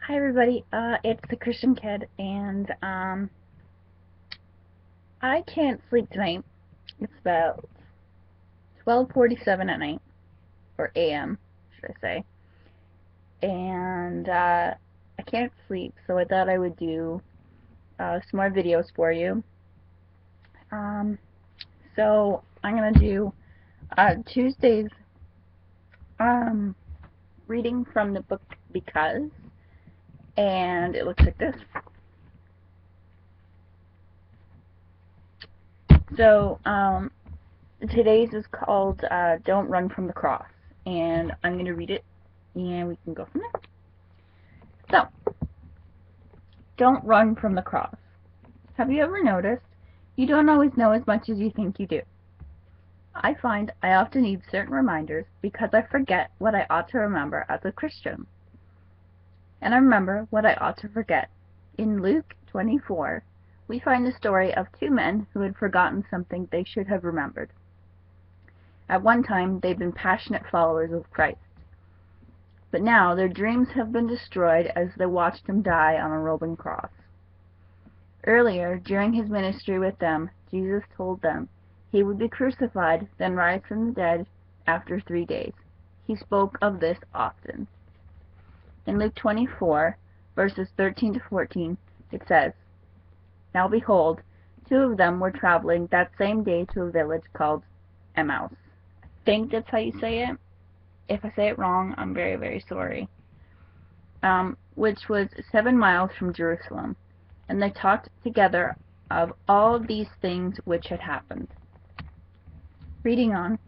Hi everybody, it's the Christian Kid, and I can't sleep tonight. It's about 12:47 at night, or a.m., should I say, and I can't sleep, so I thought I would do some more videos for you. Um, so I'm gonna do Tuesday's reading from the book Because, and it looks like this. So today's is called Don't Run from the Cross, and I'm going to read it, and we can go from there. So, don't run from the cross. Have you ever noticed you don't always know as much as you think you do? I find I often need certain reminders because I forget what I ought to remember as a Christian. And I remember what I ought to forget. In Luke 24, we find the story of two men who had forgotten something they should have remembered. At one time, they'd been passionate followers of Christ. But now their dreams have been destroyed as they watched him die on a Roman cross. Earlier, during his ministry with them, Jesus told them he would be crucified, then rise from the dead after 3 days. He spoke of this often. In Luke 24, verses 13 to 14, it says, "Now behold, two of them were traveling that same day to a village called Emmaus." I think that's how you say it. If I say it wrong, I'm very, very sorry. Which was 7 miles from Jerusalem. And they talked together of all these things which had happened. Reading on,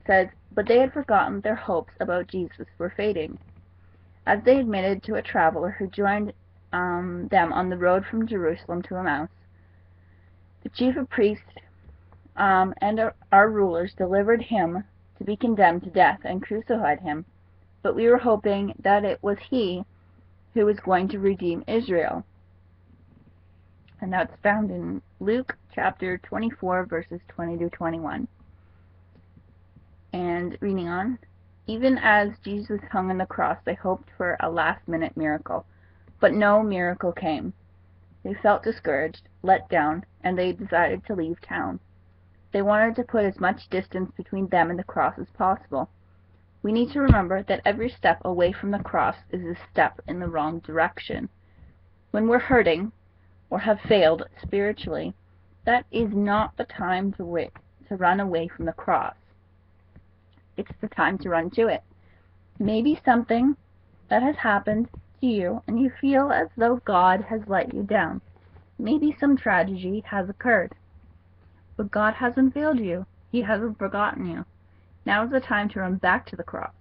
says, "But they had forgotten their hopes about Jesus were fading. As they admitted to a traveler who joined them on the road from Jerusalem to Emmaus, the chief of priests and our rulers delivered him to be condemned to death and crucified him, but we were hoping that it was he who was going to redeem Israel." And that's found in Luke chapter 24, verses 20 to 21. And reading on, "Even as Jesus hung on the cross, they hoped for a last-minute miracle, but no miracle came. They felt discouraged, let down, and they decided to leave town. They wanted to put as much distance between them and the cross as possible. We need to remember that every step away from the cross is a step in the wrong direction. When we're hurting, or have failed spiritually, that is not the time to run away from the cross. It's the time to run to it. Maybe something that has happened to you and you feel as though God has let you down. Maybe some tragedy has occurred. But God hasn't failed you. He hasn't forgotten you. Now is the time to run back to the cross.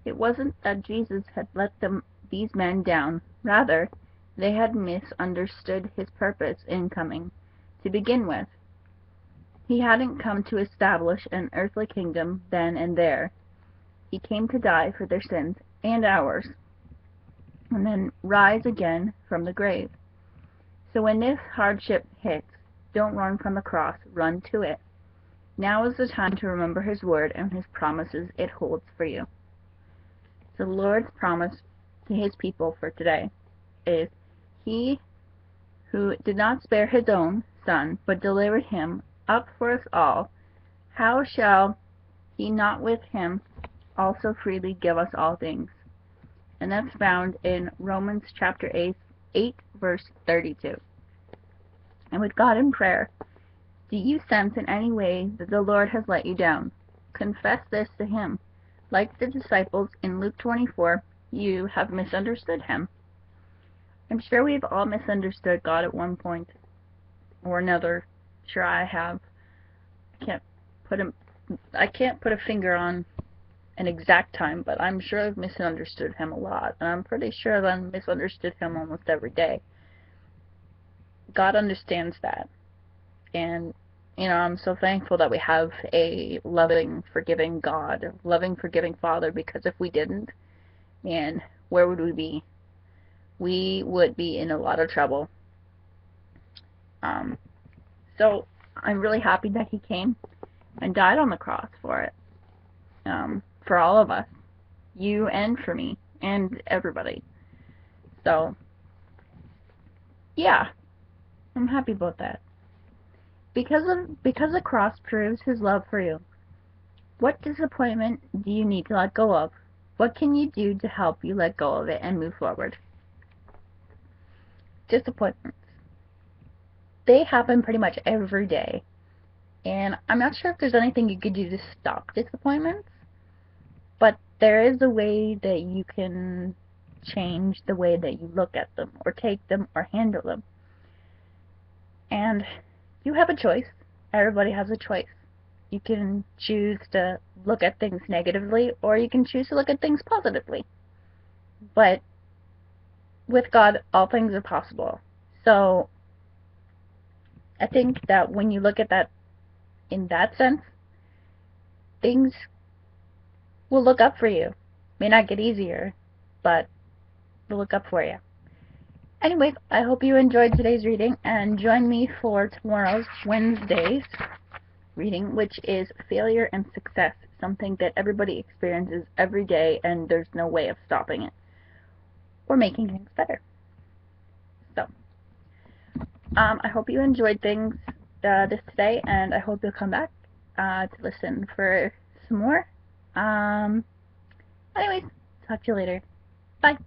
It wasn't that Jesus had let these men down. Rather, they had misunderstood his purpose in coming to begin with. He hadn't come to establish an earthly kingdom then and there. He came to die for their sins and ours, and then rise again from the grave. So when this hardship hits, don't run from the cross, run to it. Now is the time to remember his word and his promises it holds for you. The Lord's promise to his people for today is, "He who did not spare his own Son, but delivered him up for us all, how shall he not with him also freely give us all things?" And that's found in Romans chapter 8, verse 32. And with God in prayer, do you sense in any way that the Lord has let you down? Confess this to him. Like the disciples in Luke 24, you have misunderstood him. I'm sure we've all misunderstood God at one point or another. Sure, I have. I can't put a finger on an exact time, but I'm sure I've misunderstood him a lot, and I'm pretty sure that I've misunderstood him almost every day. God understands that, and I'm so thankful that we have a loving, forgiving God, a loving, forgiving Father, because if we didn't, man, where would we be? We would be in a lot of trouble. So I'm really happy that he came and died on the cross for it, for all of us, you and for me, and everybody. So, yeah, I'm happy about that. Because the cross proves his love for you. What disappointment do you need to let go of? What can you do to help you let go of it and move forward? Disappointments. They happen pretty much every day. And I'm not sure if there's anything you could do to stop disappointments, but there is a way that you can change the way that you look at them, or take them, or handle them. And you have a choice. Everybody has a choice. You can choose to look at things negatively, or you can choose to look at things positively. But with God, all things are possible. So I think that when you look at that in that sense, things will look up for you. May not get easier, but they'll look up for you. Anyways, I hope you enjoyed today's reading, and join me for tomorrow's Wednesday's reading, which is failure and success, something that everybody experiences every day, and there's no way of stopping it or making things better. So, I hope you enjoyed this today, and I hope you'll come back to listen for some more. Anyways, talk to you later. Bye.